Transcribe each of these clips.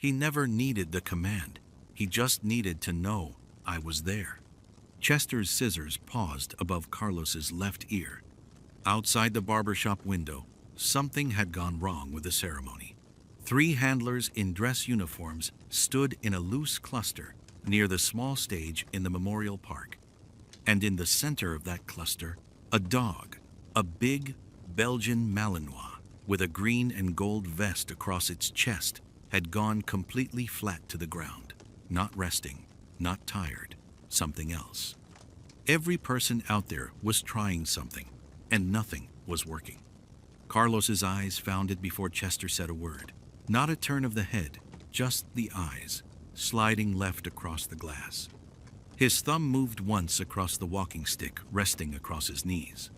He never needed the command. He just needed to know I was there. Chester's scissors paused above Carlos's left ear. Outside the barbershop window, something had gone wrong with the ceremony. 3 handlers in dress uniforms stood in a loose cluster near the small stage in the memorial park. And in the center of that cluster, a dog, a big Belgian Malinois with a green and gold vest across its chest, had gone completely flat to the ground, not resting, not tired, something else. Every person out there was trying something, and nothing was working. Carlos's eyes found it before Chester said a word. Not a turn of the head, just the eyes, sliding left across the glass. His thumb moved once across the walking stick, resting across his knees.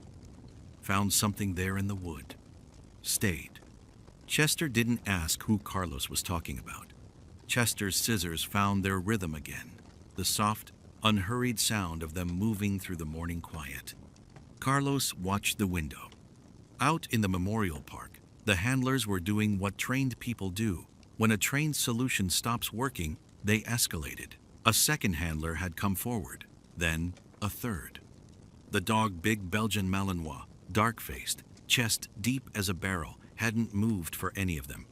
Found something there in the wood. Stayed. Chester didn't ask who Carlos was talking about. Chester's scissors found their rhythm again, the soft, unhurried sound of them moving through the morning quiet. Carlos watched the window. Out in the memorial park, the handlers were doing what trained people do. When a trained solution stops working, they escalated. A second handler had come forward, then a third. The dog, big Belgian Malinois, dark-faced, chest deep as a barrel, hadn't moved for any of them.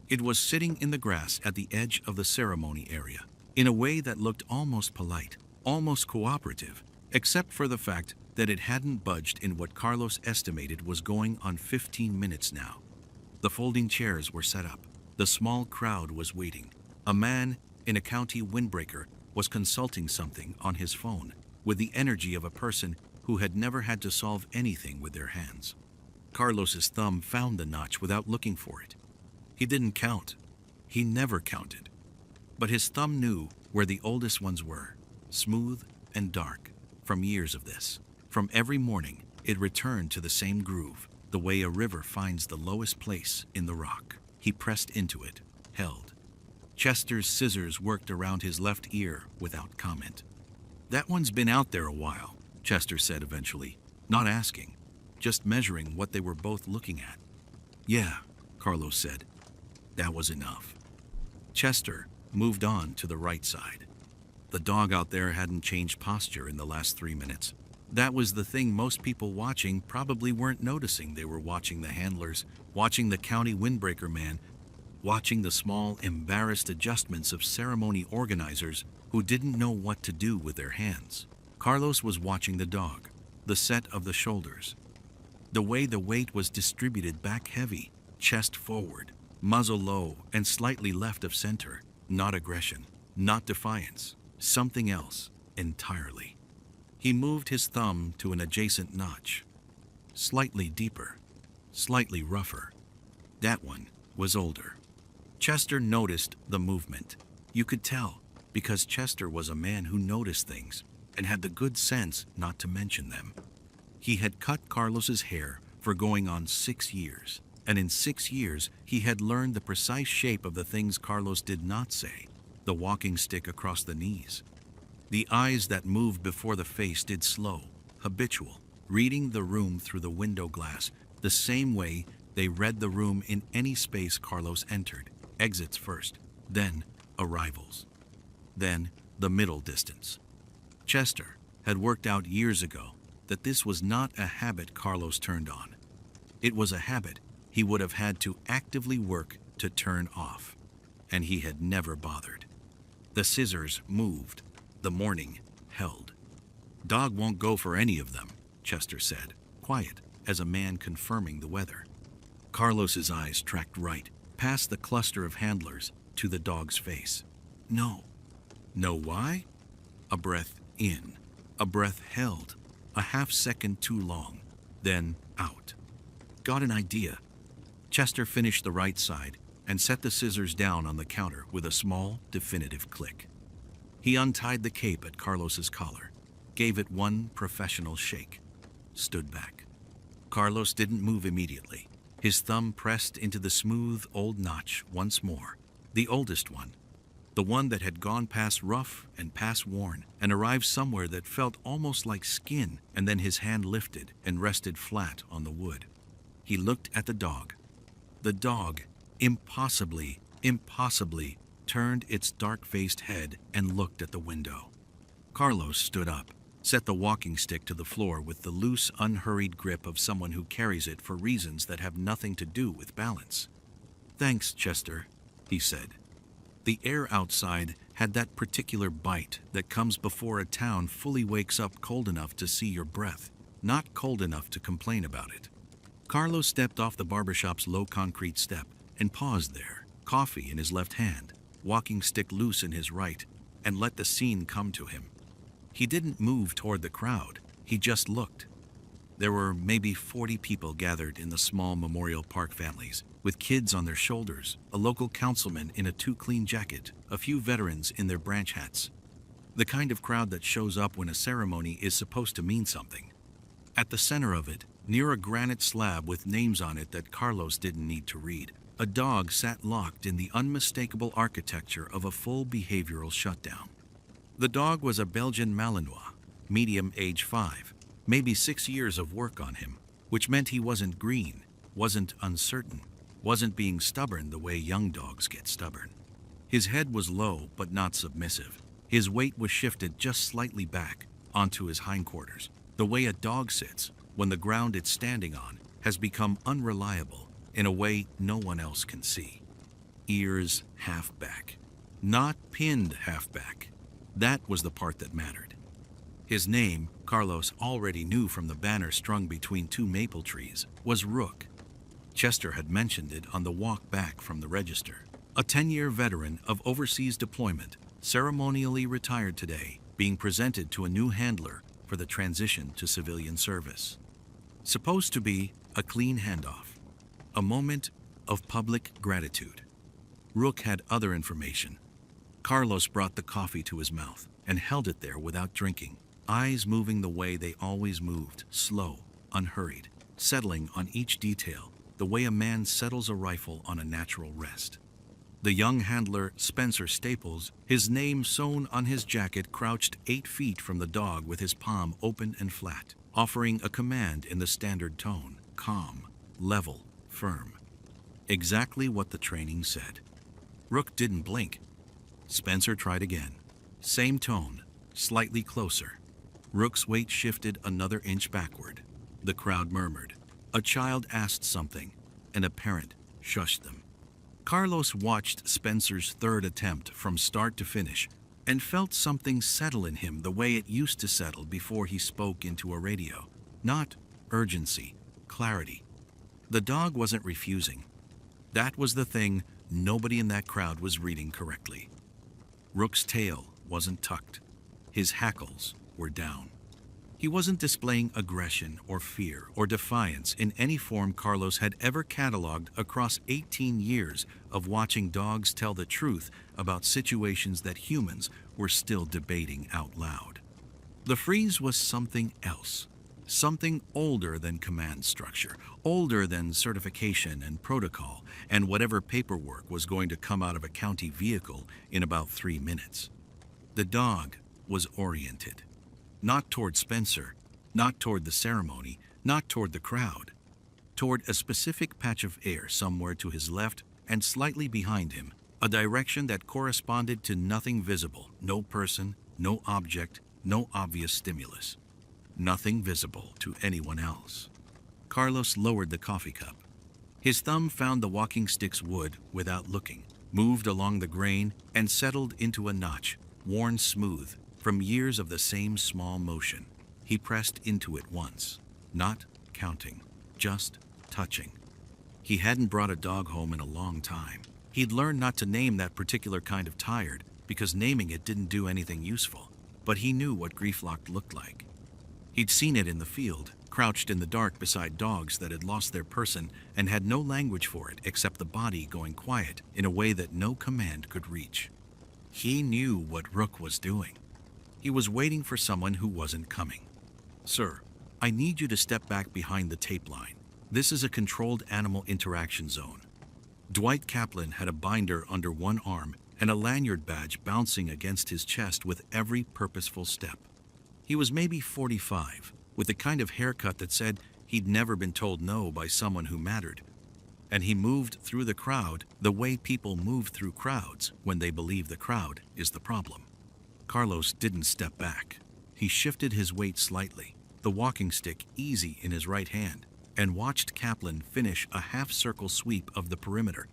It was sitting in the grass at the edge of the ceremony area, in a way that looked almost polite, almost cooperative, except for the fact that it hadn't budged in what Carlos estimated was going on 15 minutes now. The folding chairs were set up. The small crowd was waiting. A man in a county windbreaker was consulting something on his phone with the energy of a person who had never had to solve anything with their hands. Carlos's thumb found the notch without looking for it. He didn't count. He never counted. But his thumb knew where the oldest ones were, smooth and dark, from years of this. From every morning, it returned to the same groove, the way a river finds the lowest place in the rock. He pressed into it, held. Chester's scissors worked around his left ear without comment. "That one's been out there a while," Chester said eventually, not asking, just measuring what they were both looking at. "Yeah," Carlos said. That was enough. Chester moved on to the right side. The dog out there hadn't changed posture in the last 3 minutes. That was the thing most people watching probably weren't noticing. They were watching the handlers, watching the county windbreaker man, watching the small, embarrassed adjustments of ceremony organizers who didn't know what to do with their hands. Carlos was watching the dog, the set of the shoulders, the way the weight was distributed back heavy, chest forward, muzzle low and slightly left of center. Not aggression, not defiance, something else entirely. He moved his thumb to an adjacent notch. Slightly deeper, slightly rougher. That one was older. Chester noticed the movement. You could tell, because Chester was a man who noticed things and had the good sense not to mention them. He had cut Carlos's hair for going on 6 years, and in 6 years he had learned the precise shape of the things Carlos did not say, the walking stick across the knees. The eyes that moved before the face did slow, habitual, reading the room through the window glass, the same way they read the room in any space Carlos entered. Exits first, then arrivals, then the middle distance. Chester had worked out years ago that this was not a habit Carlos turned on. It was a habit he would have had to actively work to turn off, and he had never bothered. The scissors moved. The morning held. "Dog won't go for any of them," Chester said, quiet as a man confirming the weather. Carlos's eyes tracked right, past the cluster of handlers, to the dog's face. "No." "No why?" A breath in, a breath held, a half-second too long, then out. "Got an idea." Chester finished the right side and set the scissors down on the counter with a small, definitive click. He untied the cape at Carlos's collar, gave it one professional shake, stood back. Carlos didn't move immediately. His thumb pressed into the smooth old notch once more, the oldest one, the one that had gone past rough and past worn and arrived somewhere that felt almost like skin, and then his hand lifted and rested flat on the wood. He looked at the dog. The dog, impossibly turned its dark-faced head and looked at the window. Carlos stood up, set the walking stick to the floor with the loose, unhurried grip of someone who carries it for reasons that have nothing to do with balance. "Thanks, Chester," he said. The air outside had that particular bite that comes before a town fully wakes up cold enough to see your breath, not cold enough to complain about it. Carlos stepped off the barbershop's low concrete step and paused there, coffee in his left hand, walking stick loose in his right, and let the scene come to him. He didn't move toward the crowd, he just looked. There were maybe 40 people gathered in the small Memorial Park families, with kids on their shoulders, a local councilman in a too-clean jacket, a few veterans in their branch hats. The kind of crowd that shows up when a ceremony is supposed to mean something. At the center of it, near a granite slab with names on it that Carlos didn't need to read, a dog sat locked in the unmistakable architecture of a full behavioral shutdown. The dog was a Belgian Malinois, medium age 5, maybe 6 years of work on him, which meant he wasn't green, wasn't uncertain, wasn't being stubborn the way young dogs get stubborn. His head was low but not submissive. His weight was shifted just slightly back onto his hindquarters. The way a dog sits when the ground it's standing on has become unreliable in a way no one else can see. Ears half back, not pinned half back. That was the part that mattered. His name, Carlos already knew from the banner strung between 2 maple trees, was Rook. Chester had mentioned it on the walk back from the register. A 10-year veteran of overseas deployment, ceremonially retired today, being presented to a new handler for the transition to civilian service. Supposed to be a clean handoff, a moment of public gratitude. Rook had other information. Carlos brought the coffee to his mouth and held it there without drinking, eyes moving the way they always moved, slow, unhurried, settling on each detail, the way a man settles a rifle on a natural rest. The young handler, Spencer Staples, his name sewn on his jacket, crouched 8 feet from the dog with his palm open and flat, offering a command in the standard tone, calm, level, firm. Exactly what the training said. Rook didn't blink. Spencer tried again. Same tone, slightly closer. Rook's weight shifted another inch backward. The crowd murmured. A child asked something, and a parent shushed them. Carlos watched Spencer's third attempt from start to finish and felt something settle in him the way it used to settle before he spoke into a radio. Not urgency, clarity. The dog wasn't refusing. That was the thing nobody in that crowd was reading correctly. Rook's tail wasn't tucked. His hackles were down. He wasn't displaying aggression or fear or defiance in any form Carlos had ever cataloged across 18 years of watching dogs tell the truth about situations that humans were still debating out loud. The freeze was something else, something older than command structure, older than certification and protocol, and whatever paperwork was going to come out of a county vehicle in about 3 minutes. The dog was oriented. Not toward Spencer, not toward the ceremony, not toward the crowd. Toward a specific patch of air somewhere to his left and slightly behind him, a direction that corresponded to nothing visible, no person, no object, no obvious stimulus. Nothing visible to anyone else. Carlos lowered the coffee cup. His thumb found the walking stick's wood without looking, moved along the grain, and settled into a notch, worn smooth from years of the same small motion. He pressed into it once, not counting, just touching. He hadn't brought a dog home in a long time. He'd learned not to name that particular kind of tired because naming it didn't do anything useful, but he knew what grief-locked looked like. He'd seen it in the field, crouched in the dark beside dogs that had lost their person and had no language for it except the body going quiet in a way that no command could reach. He knew what Rook was doing. He was waiting for someone who wasn't coming. "Sir, I need you to step back behind the tape line. This is a controlled animal interaction zone." Dwight Kaplan had a binder under one arm and a lanyard badge bouncing against his chest with every purposeful step. He was maybe 45, with the kind of haircut that said he'd never been told no by someone who mattered. and he moved through the crowd the way people move through crowds when they believe the crowd is the problem. Carlos didn't step back. He shifted his weight slightly, the walking stick easy in his right hand, and watched Kaplan finish a half-circle sweep of the perimeter,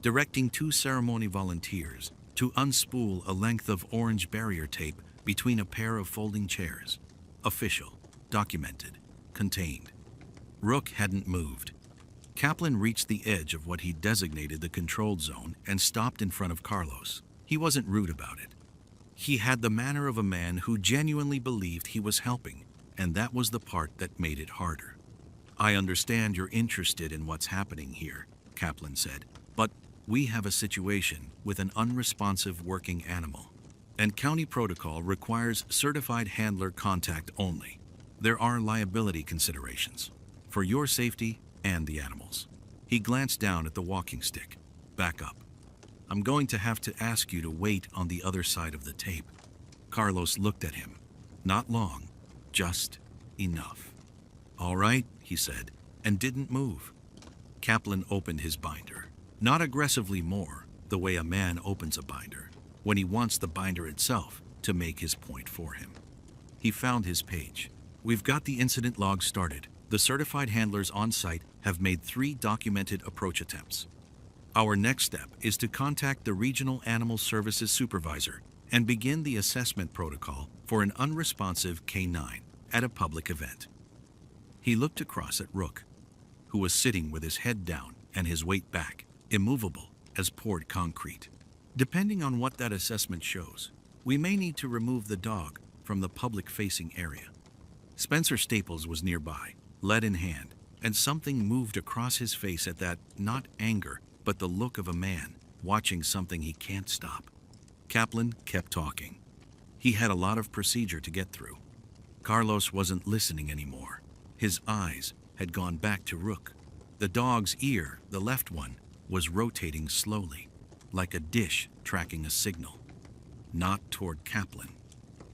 directing 2 ceremony volunteers to unspool a length of orange barrier tape between a pair of folding chairs. Official, documented, contained. Rook hadn't moved. Kaplan reached the edge of what he designated the controlled zone and stopped in front of Carlos. He wasn't rude about it. He had the manner of a man who genuinely believed he was helping, and that was the part that made it harder. "I understand you're interested in what's happening here," Kaplan said, "but we have a situation with an unresponsive working animal, and county protocol requires certified handler contact only. There are liability considerations for your safety and the animals." He glanced down at the walking stick. "Back up. I'm going to have to ask you to wait on the other side of the tape." Carlos looked at him. Not long, just enough. "All right," he said, and didn't move. Kaplan opened his binder. Not aggressively more, the way a man opens a binder, when he wants the binder itself to make his point for him. He found his page. "We've got the incident log started. The certified handlers on site have made 3 documented approach attempts. Our next step is to contact the Regional Animal Services Supervisor and begin the assessment protocol for an unresponsive K9 at a public event." He looked across at Rook, who was sitting with his head down and his weight back, immovable as poured concrete. "Depending on what that assessment shows, we may need to remove the dog from the public-facing area." Spencer Staples was nearby, lead in hand, and something moved across his face at that, not anger, but the look of a man watching something he can't stop. Kaplan kept talking. He had a lot of procedure to get through. Carlos wasn't listening anymore. His eyes had gone back to Rook. The dog's ear, the left one, was rotating slowly, like a dish tracking a signal. Not toward Kaplan,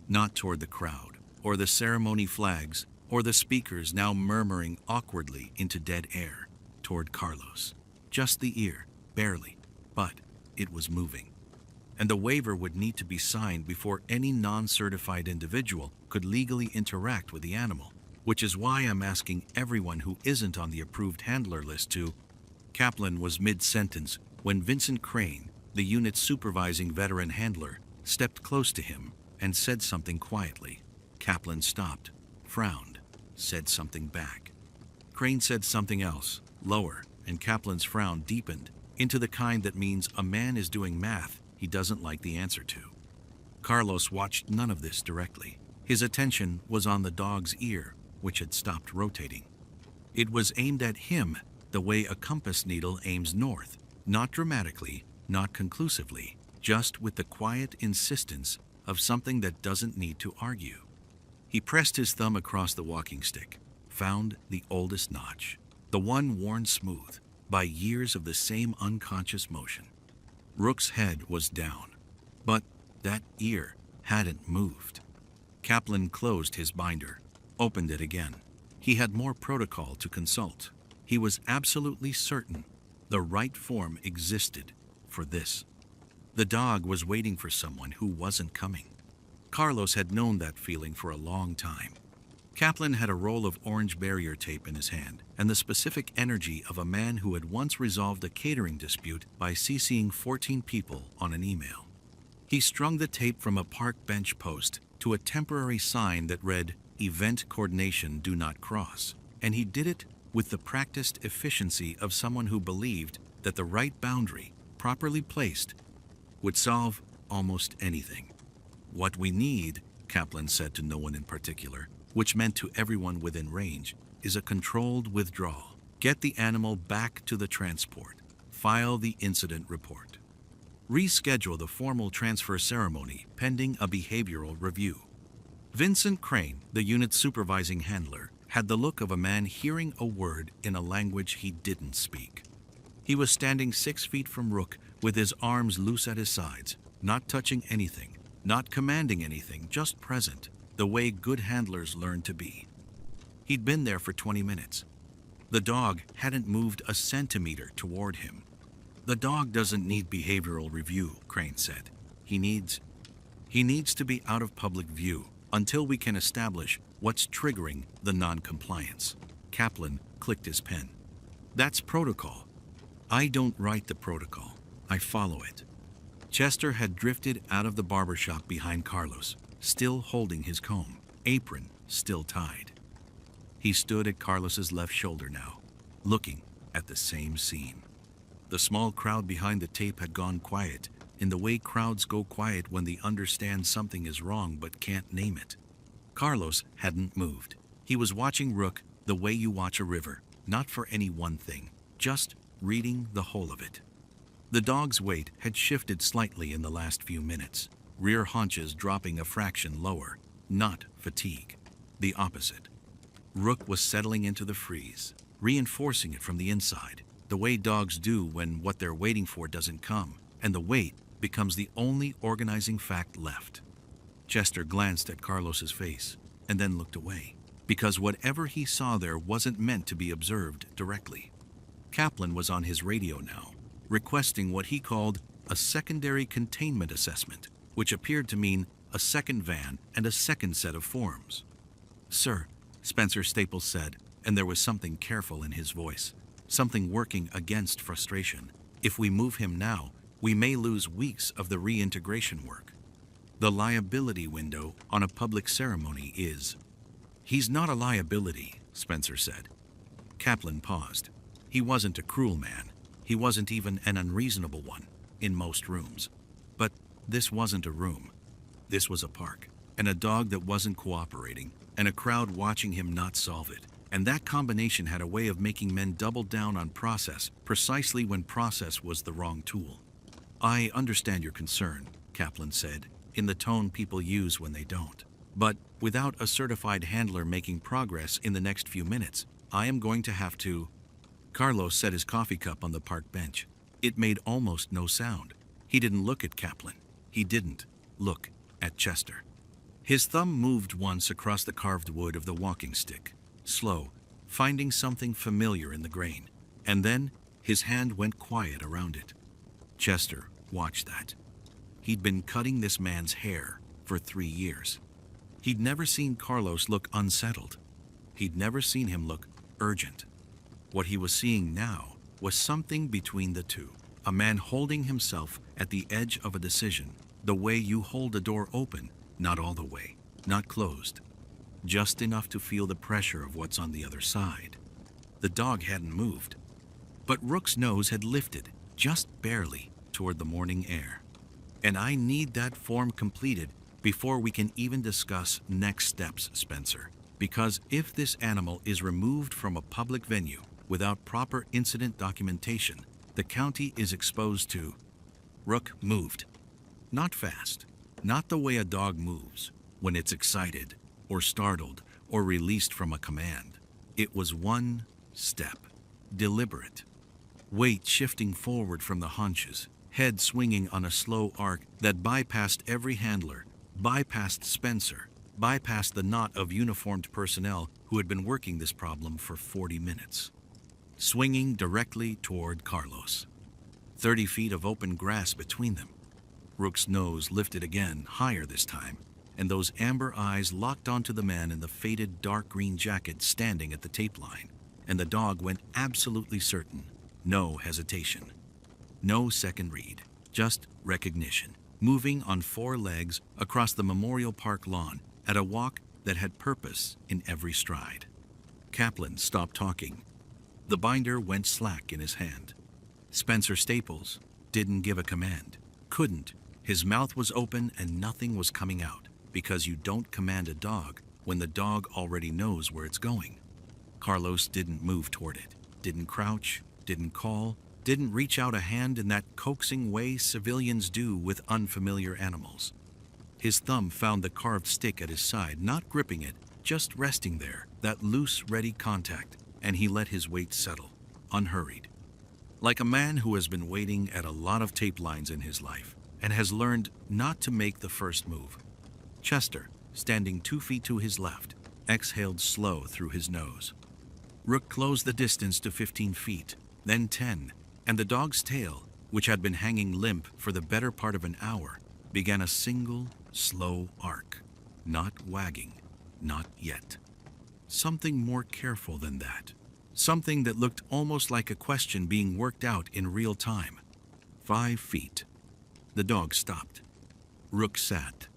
not toward the crowd, or the ceremony flags, or the speakers now murmuring awkwardly into dead air, toward Carlos. Just the ear, barely, but it was moving. And the waiver would need to be signed before any non-certified individual could legally interact with the animal, which is why I'm asking everyone who isn't on the approved handler list to. Kaplan was mid-sentence when Vincent Crane, the unit's supervising veteran handler, stepped close to him and said something quietly. Kaplan stopped, frowned, said something back. Crane said something else, lower, and Kaplan's frown deepened into the kind that means a man is doing math he doesn't like the answer to. Carlos watched none of this directly. His attention was on the dog's ear, which had stopped rotating. It was aimed at him the way a compass needle aims north, not dramatically, not conclusively, just with the quiet insistence of something that doesn't need to argue. He pressed his thumb across the walking stick, found the oldest notch, the one worn smooth by years of the same unconscious motion. Rook's head was down, but that ear hadn't moved. Kaplan closed his binder, opened it again. He had more protocol to consult. He was absolutely certain the right form existed for this. The dog was waiting for someone who wasn't coming. Carlos had known that feeling for a long time. Kaplan had a roll of orange barrier tape in his hand and the specific energy of a man who had once resolved a catering dispute by CCing 14 people on an email. He strung the tape from a park bench post to a temporary sign that read, "Event coordination do not cross," and he did it with the practiced efficiency of someone who believed that the right boundary, properly placed, would solve almost anything. "What we need," Kaplan said to no one in particular, which meant to everyone within range, is a controlled withdrawal. Get the animal back to the transport. File the incident report. Reschedule the formal transfer ceremony pending a behavioral review. Vincent Crane, the unit's supervising handler, had the look of a man hearing a word in a language he didn't speak. He was standing 6 feet from Rook with his arms loose at his sides, not touching anything, not commanding anything, just present, the way good handlers learn to be. He'd been there for 20 minutes. The dog hadn't moved a centimeter toward him. The dog doesn't need behavioral review, Crane said. He needs to be out of public view until we can establish what's triggering the non-compliance. Kaplan clicked his pen. That's protocol. I don't write the protocol. I follow it. Chester had drifted out of the barbershop behind Carlos, still holding his comb, apron still tied. He stood at Carlos's left shoulder now, looking at the same scene. The small crowd behind the tape had gone quiet, in the way crowds go quiet when they understand something is wrong but can't name it. Carlos hadn't moved. He was watching Rook the way you watch a river, not for any one thing, just reading the whole of it. The dog's weight had shifted slightly in the last few minutes, rear haunches dropping a fraction lower, not fatigue. The opposite. Rook was settling into the freeze, reinforcing it from the inside, the way dogs do when what they're waiting for doesn't come, and the weight becomes the only organizing fact left. Chester glanced at Carlos's face and then looked away, because whatever he saw there wasn't meant to be observed directly. Kaplan was on his radio now, requesting what he called a secondary containment assessment, which appeared to mean a second van and a second set of forms. "Sir," Spencer Staples said, and there was something careful in his voice, something working against frustration. "If we move him now, we may lose weeks of the reintegration work. The liability window on a public ceremony is—" "He's not a liability," Spencer said. Kaplan paused. He wasn't a cruel man. He wasn't even an unreasonable one, in most rooms. But this wasn't a room. This was a park, and a dog that wasn't cooperating, and a crowd watching him not solve it. And that combination had a way of making men double down on process, precisely when process was the wrong tool. "I understand your concern," Kaplan said, in the tone people use when they don't. "But without a certified handler making progress in the next few minutes, I am going to have to—" Carlos set his coffee cup on the park bench. It made almost no sound. He didn't look at Kaplan. He didn't look at Chester. His thumb moved once across the carved wood of the walking stick, slow, finding something familiar in the grain, and then his hand went quiet around it. Chester watched that. He'd been cutting this man's hair for 3 years. He'd never seen Carlos look unsettled. He'd never seen him look urgent. What he was seeing now was something between the two, a man holding himself at the edge of a decision, the way you hold a door open, not all the way, not closed, just enough to feel the pressure of what's on the other side. The dog hadn't moved, but Rook's nose had lifted, just barely, toward the morning air. "And I need that form completed before we can even discuss next steps, Spencer, because if this animal is removed from a public venue without proper incident documentation, the county is exposed to—" Rook moved. Not fast, not the way a dog moves when it's excited or startled or released from a command. It was one step, deliberate. Weight shifting forward from the haunches, head swinging on a slow arc that bypassed every handler, bypassed Spencer, bypassed the knot of uniformed personnel who had been working this problem for 40 minutes. Swinging directly toward Carlos. 30 feet of open grass between them. Rook's nose lifted again, higher this time, and those amber eyes locked onto the man in the faded dark green jacket standing at the tape line, and the dog went absolutely certain. No hesitation. No second read. Just recognition. Moving on 4 legs across the Memorial Park lawn at a walk that had purpose in every stride. Kaplan stopped talking. The binder went slack in his hand. Spencer Staples didn't give a command. Couldn't. His mouth was open and nothing was coming out, because you don't command a dog when the dog already knows where it's going. Carlos didn't move toward it, didn't crouch, didn't call, didn't reach out a hand in that coaxing way civilians do with unfamiliar animals. His thumb found the carved stick at his side, not gripping it, just resting there, that loose, ready contact, and he let his weight settle, unhurried. Like a man who has been waiting at a lot of tape lines in his life and has learned not to make the first move. Chester, standing 2 feet to his left, exhaled slow through his nose. Rook closed the distance to 15 feet, then 10, and the dog's tail, which had been hanging limp for the better part of an hour, began a single, slow arc. Not wagging, not yet. Something more careful than that. Something that looked almost like a question being worked out in real time. 5 feet. The dog stopped. Rook sat.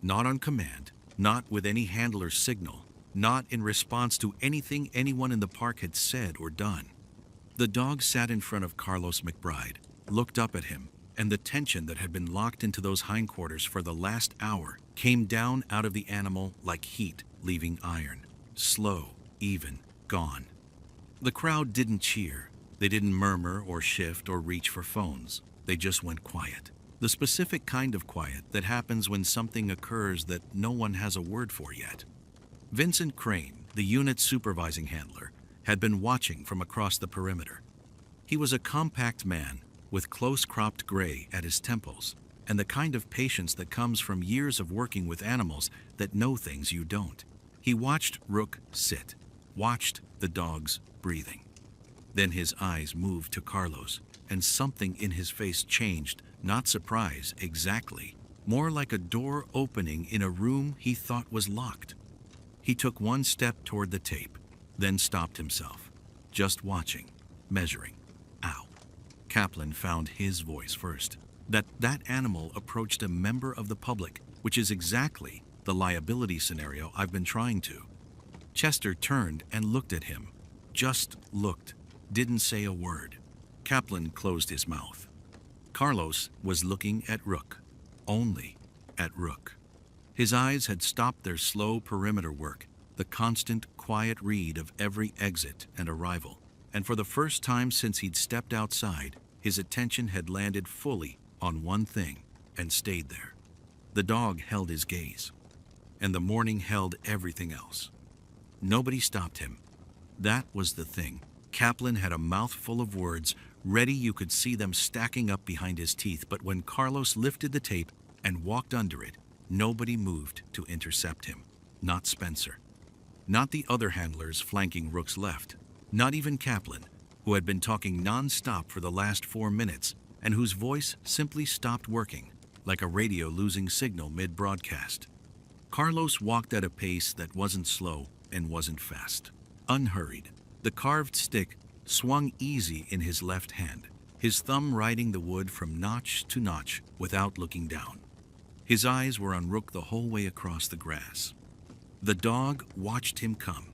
Not on command, not with any handler's signal, not in response to anything anyone in the park had said or done. The dog sat in front of Carlos McBride, looked up at him, and the tension that had been locked into those hindquarters for the last hour came down out of the animal like heat leaving iron. Slow, even, gone. The crowd didn't cheer. They didn't murmur or shift or reach for phones. They just went quiet. The specific kind of quiet that happens when something occurs that no one has a word for yet. Vincent Crane, the unit's supervising handler, had been watching from across the perimeter. He was a compact man with close-cropped gray at his temples and the kind of patience that comes from years of working with animals that know things you don't. He watched Rook sit, watched the dog's breathing. Then his eyes moved to Carlos, and something in his face changed, not surprise exactly, more like a door opening in a room he thought was locked. He took one step toward the tape, then stopped himself, just watching, measuring. Ow. Kaplan found his voice first. That animal approached a member of the public, which is exactly the liability scenario I've been trying to. Chester turned and looked at him. Just looked, didn't say a word. Kaplan closed his mouth. Carlos was looking at Rook, only at Rook. His eyes had stopped their slow perimeter work, the constant, quiet read of every exit and arrival, and for the first time since he'd stepped outside, his attention had landed fully on one thing and stayed there. The dog held his gaze, and the morning held everything else. Nobody stopped him. That was the thing. Kaplan had a mouthful of words, ready you could see them stacking up behind his teeth, but when Carlos lifted the tape and walked under it, nobody moved to intercept him. Not Spencer. Not the other handlers flanking Rook's left. Not even Kaplan, who had been talking non-stop for the last 4 minutes and whose voice simply stopped working, like a radio losing signal mid-broadcast. Carlos walked at a pace that wasn't slow and wasn't fast. Unhurried, the carved stick swung easy in his left hand, his thumb riding the wood from notch to notch without looking down. His eyes were on Rook the whole way across the grass. The dog watched him come.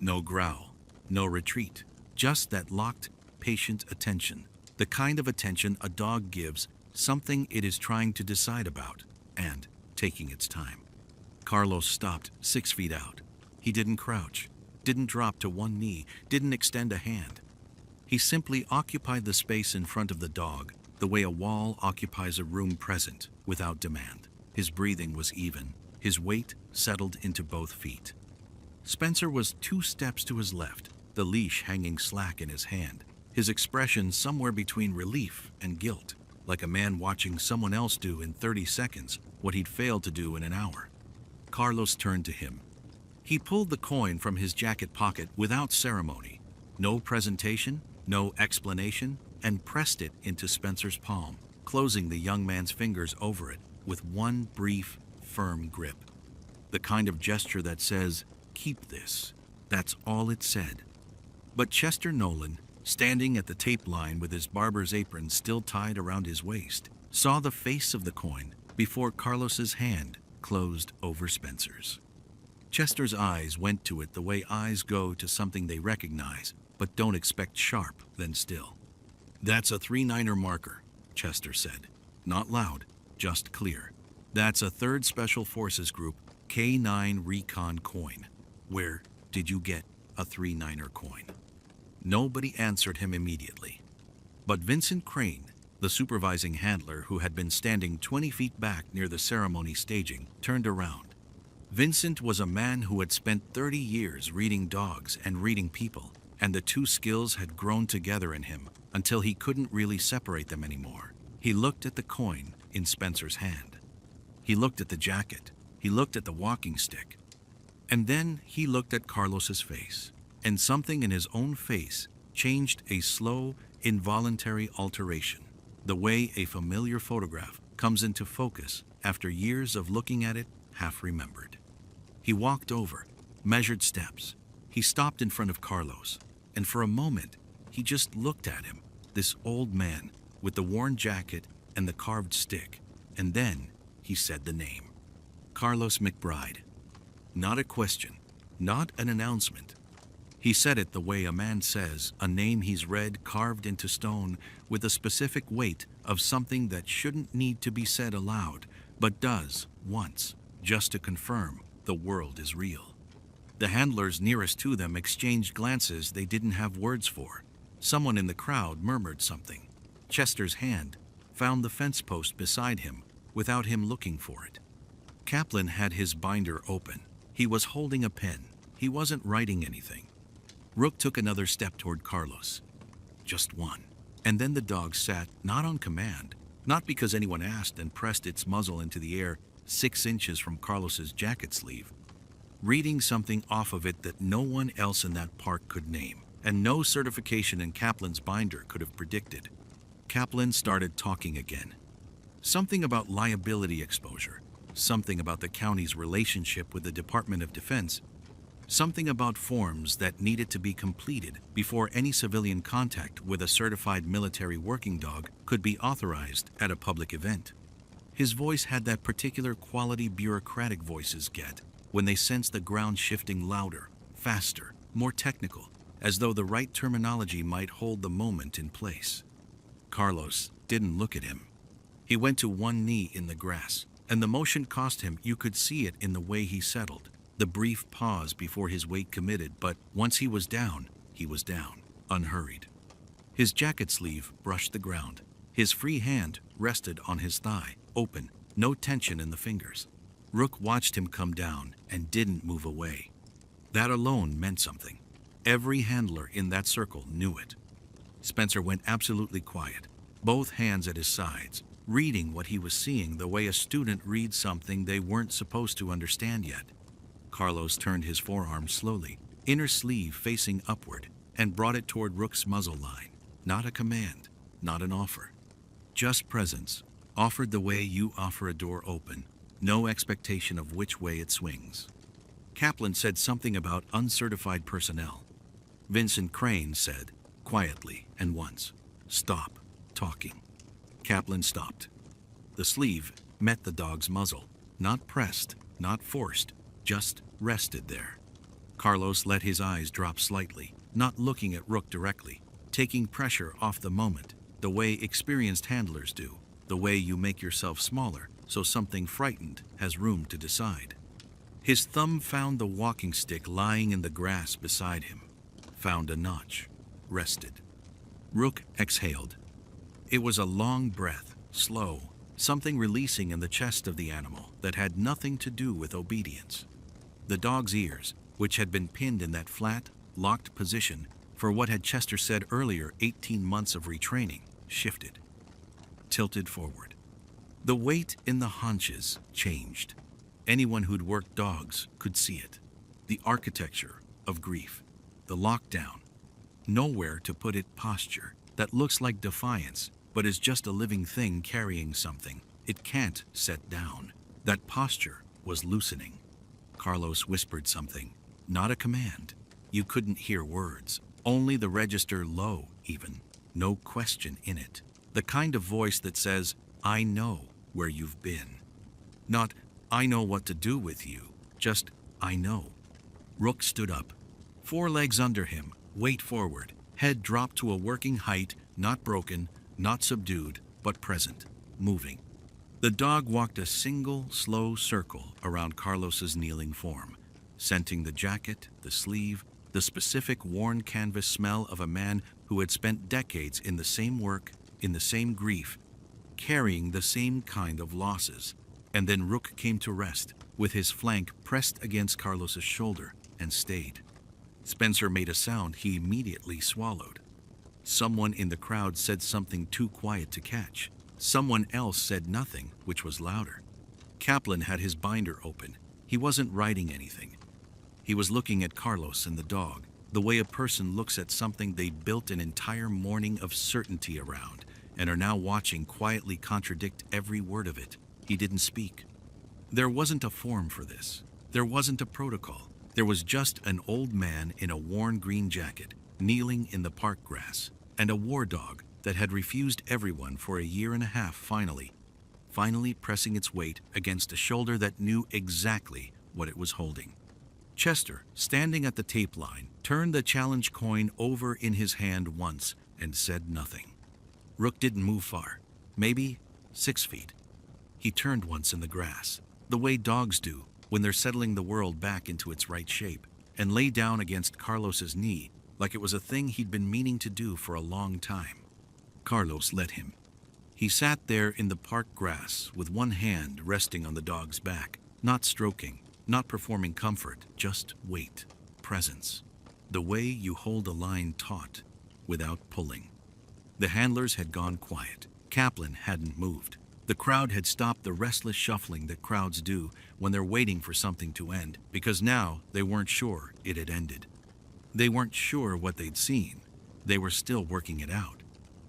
No growl, no retreat, just that locked, patient attention, the kind of attention a dog gives something it is trying to decide about and taking its time. Carlos stopped 6 feet out. He didn't crouch, didn't drop to one knee, didn't extend a hand. He simply occupied the space in front of the dog, the way a wall occupies a room present, without demand. His breathing was even, his weight settled into both feet. Spencer was 2 steps to his left, the leash hanging slack in his hand, his expression somewhere between relief and guilt, like a man watching someone else do in 30 seconds what he'd failed to do in an hour. Carlos turned to him. He pulled the coin from his jacket pocket without ceremony, no presentation, no explanation, and pressed it into Spencer's palm, closing the young man's fingers over it with one brief, firm grip. The kind of gesture that says, "Keep this." That's all it said. But Chester Nolan, standing at the tape line with his barber's apron still tied around his waist, saw the face of the coin before Carlos's hand closed over Spencer's. Chester's eyes went to it the way eyes go to something they recognize, but don't expect sharp, then still. "That's a 3-9er marker," Chester said. Not loud, just clear. "That's a 3rd Special Forces Group K9 Recon coin. Where did you get a 3-9er coin?" Nobody answered him immediately. But Vincent Crane, the supervising handler who had been standing 20 feet back near the ceremony staging, turned around. Vincent was a man who had spent 30 years reading dogs and reading people, and the two skills had grown together in him until he couldn't really separate them anymore. He looked at the coin in Spencer's hand. He looked at the jacket. He looked at the walking stick. And then he looked at Carlos's face. and something in his own face changed, a slow, involuntary alteration, the way a familiar photograph comes into focus after years of looking at it half remembered. He walked over, measured steps. He stopped in front of Carlos, and for a moment, he just looked at him, this old man with the worn jacket and the carved stick, and then he said the name. Carlos McBride. Not a question, not an announcement. He said it the way a man says a name he's read carved into stone, with a specific weight of something that shouldn't need to be said aloud, but does once, just to confirm the world is real. The handlers nearest to them exchanged glances they didn't have words for. Someone in the crowd murmured something. Chester's hand found the fence post beside him without him looking for it. Kaplan had his binder open. He was holding a pen. He wasn't writing anything. Rook took another step toward Carlos. Just one. And then the dog sat, not on command, not because anyone asked, and pressed its muzzle into the air 6 inches from Carlos's jacket sleeve, reading something off of it that no one else in that park could name, and no certification in Kaplan's binder could have predicted. Kaplan started talking again. Something about liability exposure, something about the county's relationship with the Department of Defense, something about forms that needed to be completed before any civilian contact with a certified military working dog could be authorized at a public event. His voice had that particular quality bureaucratic voices get when they sense the ground shifting louder, faster, more technical, as though the right terminology might hold the moment in place. Carlos didn't look at him. He went to one knee in the grass, and the motion cost him. You could see it in the way he settled, the brief pause before his weight committed, but once he was down, unhurried. His jacket sleeve brushed the ground. His free hand rested on his thigh, open, no tension in the fingers. Rook watched him come down and didn't move away. That alone meant something. Every handler in that circle knew it. Spencer went absolutely quiet, both hands at his sides, reading what he was seeing the way a student reads something they weren't supposed to understand yet. Carlos turned his forearm slowly, inner sleeve facing upward, and brought it toward Rook's muzzle line. Not a command, not an offer. Just presence, offered the way you offer a door open, no expectation of which way it swings. Kaplan said something about uncertified personnel. Vincent Crane said, quietly and once, "Stop talking." Kaplan stopped. The sleeve met the dog's muzzle, not pressed, not forced, just rested there. Carlos let his eyes drop slightly, not looking at Rook directly, taking pressure off the moment, the way experienced handlers do, the way you make yourself smaller so something frightened has room to decide. His thumb found the walking stick lying in the grass beside him, found a notch, rested. Rook exhaled. It was a long breath, slow, something releasing in the chest of the animal that had nothing to do with obedience. The dog's ears, which had been pinned in that flat, locked position for what had Chester said earlier, 18 months of retraining, shifted, tilted forward. The weight in the haunches changed. Anyone who'd worked dogs could see it. The architecture of grief, the lockdown, nowhere to put it posture that looks like defiance, but is just a living thing carrying something it can't set down. That posture was loosening. Carlos whispered something, not a command. You couldn't hear words, only the register low even, no question in it. The kind of voice that says, I know where you've been. Not, I know what to do with you, just, I know. Rook stood up, 4 legs under him, weight forward, head dropped to a working height, not broken, not subdued, but present, moving. The dog walked a single, slow circle around Carlos's kneeling form, scenting the jacket, the sleeve, the specific worn canvas smell of a man who had spent decades in the same work, in the same grief, carrying the same kind of losses. And then Rook came to rest, with his flank pressed against Carlos's shoulder, and stayed. Spencer made a sound he immediately swallowed. Someone in the crowd said something too quiet to catch. Someone else said nothing, which was louder. Kaplan had his binder open. He wasn't writing anything. He was looking at Carlos and the dog, The way a person looks at something they built an entire morning of certainty around and are now watching quietly contradict every word of it. He didn't speak. There wasn't a form for this. There wasn't a protocol. There was just an old man in a worn green jacket, kneeling in the park grass, and a war dog that had refused everyone for a year and a half finally pressing its weight against a shoulder that knew exactly what it was holding. Chester, standing at the tape line, turned the challenge coin over in his hand once and said nothing. Rook didn't move far, maybe 6 feet. He turned once in the grass, the way dogs do when they're settling the world back into its right shape, and lay down against Carlos's knee like it was a thing he'd been meaning to do for a long time. Carlos let him. He sat there in the park grass with one hand resting on the dog's back, not stroking, not performing comfort, just weight, presence. The way you hold a line taut without pulling. The handlers had gone quiet. Kaplan hadn't moved. The crowd had stopped the restless shuffling that crowds do when they're waiting for something to end, because now they weren't sure it had ended. They weren't sure what they'd seen. They were still working it out.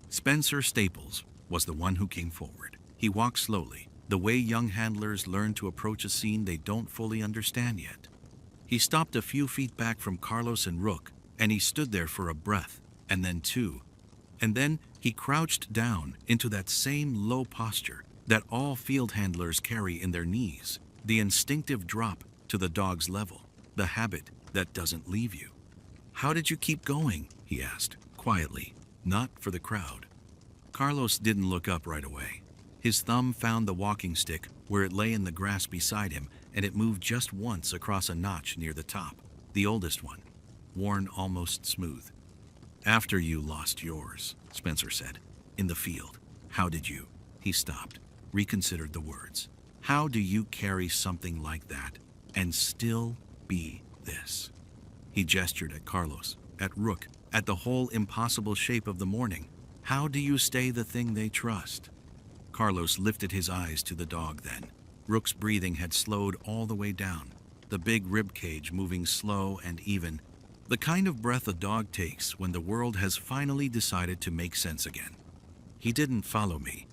Spencer Staples was the one who came forward. He walked slowly, the way young handlers learn to approach a scene they don't fully understand yet. He stopped a few feet back from Carlos and Rook, and he stood there for a breath, and then two. And then he crouched down into that same low posture that all field handlers carry in their knees, the instinctive drop to the dog's level, the habit that doesn't leave you. "How did you keep going?" he asked, quietly, not for the crowd. Carlos didn't look up right away. His thumb found the walking stick where it lay in the grass beside him, and it moved just once across a notch near the top, the oldest one, worn almost smooth. "After you lost yours," Spencer said, "in the field, how did you?" He stopped, reconsidered the words. "How do you carry something like that and still be this?" He gestured at Carlos, at Rook, at the whole impossible shape of the morning. "How do you stay the thing they trust?" Carlos lifted his eyes to the dog then. Rook's breathing had slowed all the way down, the big rib cage moving slow and even, the kind of breath a dog takes when the world has finally decided to make sense again. "He didn't follow me,"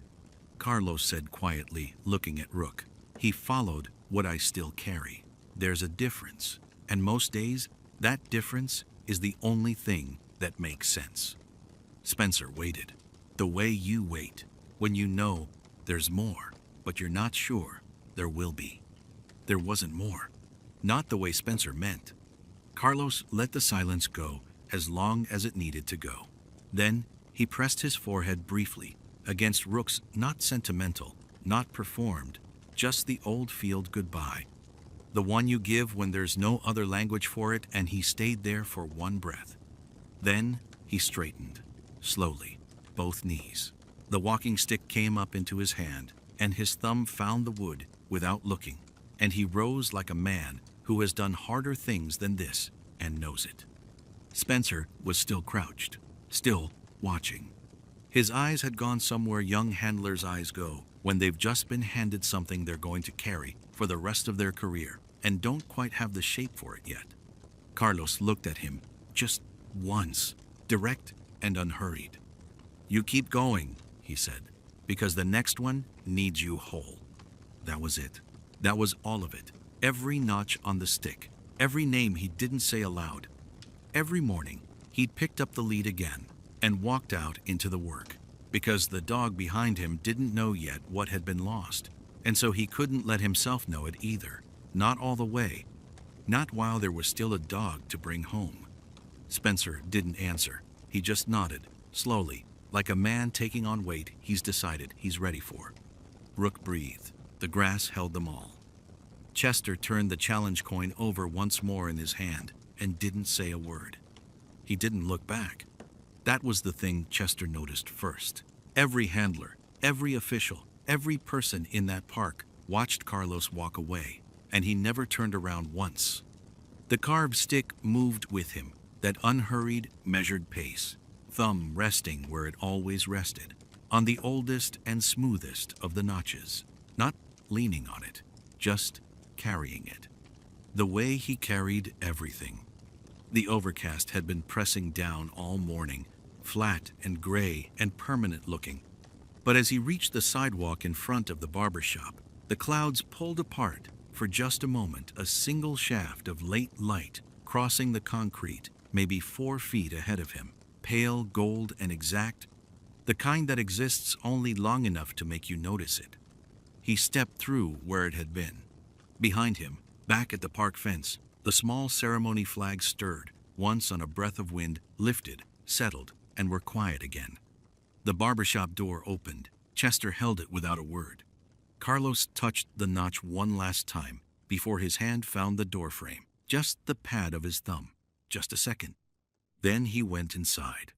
Carlos said quietly, looking at Rook. "He followed what I still carry. There's a difference, and most days, that difference is the only thing that makes sense." Spencer waited, the way you wait, when you know there's more, but you're not sure there will be. There wasn't more, not the way Spencer meant. Carlos let the silence go as long as it needed to go. Then he pressed his forehead briefly against Rook's not sentimental, not performed, just the old field goodbye. The one you give when there's no other language for it, and he stayed there for one breath. Then he straightened, slowly, both knees. The walking stick came up into his hand, and his thumb found the wood without looking, and he rose like a man who has done harder things than this and knows it. Spencer was still crouched, still watching. His eyes had gone somewhere young handlers' eyes go when they've just been handed something they're going to carry for the rest of their career and don't quite have the shape for it yet. Carlos looked at him just once, direct and unhurried. "You keep going," he said, "because the next one needs you whole." That was it. That was all of it. Every notch on the stick, every name he didn't say aloud. Every morning, he'd picked up the lead again and walked out into the work, because the dog behind him didn't know yet what had been lost, and so he couldn't let himself know it either. Not all the way. Not while there was still a dog to bring home. Spencer didn't answer. He just nodded, slowly, like a man taking on weight he's decided he's ready for. Rook breathed. The grass held them all. Chester turned the challenge coin over once more in his hand and didn't say a word. He didn't look back. That was the thing Chester noticed first. Every handler, every official, every person in that park watched Carlos walk away, and he never turned around once. The carved stick moved with him, that unhurried, measured pace, thumb resting where it always rested, on the oldest and smoothest of the notches, not leaning on it, just carrying it. The way he carried everything. The overcast had been pressing down all morning, flat and gray and permanent looking. But as he reached the sidewalk in front of the barber shop, the clouds pulled apart. For just a moment, a single shaft of late light crossing the concrete, maybe 4 feet ahead of him, pale gold and exact, the kind that exists only long enough to make you notice it. He stepped through where it had been. Behind him, back at the park fence, the small ceremony flags stirred, once on a breath of wind, lifted, settled, and were quiet again. The barbershop door opened. Chester held it without a word. Carlos touched the notch one last time before his hand found the doorframe, just the pad of his thumb. Just a second. Then he went inside.